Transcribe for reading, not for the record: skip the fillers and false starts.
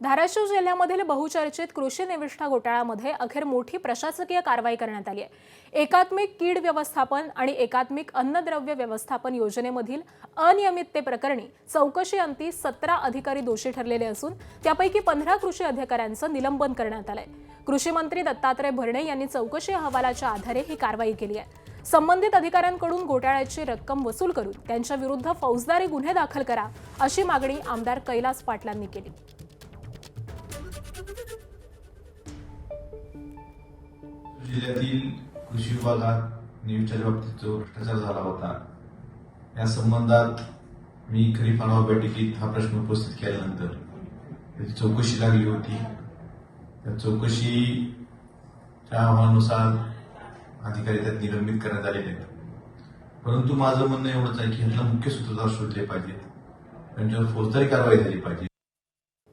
धाराशिव जिल्ह्यामधील बहुचर्चित कृषी निविष्ठा घोटाळ्यामध्ये अखेर मोठी प्रशासकीय कारवाई करण्यात आली आहे। एकात्मिक कीड व्यवस्थापन आणि एकात्मिक अन्नद्रव्य व्यवस्थापन योजनेमधील अनियमिततेप्रकरणी चौकशी अंती 17 अधिकारी दोषी ठरलेले असून त्यापैकी 15 कृषी अधिकाऱ्यांचं निलंबन करण्यात आलंय। कृषी मंत्री दत्तात्रय भरणे यांनी चौकशी अहवालाच्या आधारे ही कारवाई केली आहे। संबंधित अधिकाऱ्यांकडून घोटाळ्याची रक्कम वसूल करून त्यांच्या विरुद्ध फौजदारी गुन्हे दाखल करा अशी मागणी आमदार कैलास पाटलांनी केली। जिल्ह्यातील कृषी विभागात नियुक्तीच्या बाबतीत जो भ्रष्टाचार झाला होता या संबंधात मी खरीप हंगाम बैठकीत हा प्रश्न उपस्थित केल्यानंतर त्याची चौकशी लागली होती। त्या चौकशीच्या अहवालानुसार अधिकारी त्यात निलंबित करण्यात आलेले आहेत। परंतु माझं म्हणणं एवढंच आहे की ह्यातला मुख्य सूत्रधार शोधले पाहिजेत, त्यांच्यावर फौजदारी कारवाई झाली पाहिजे।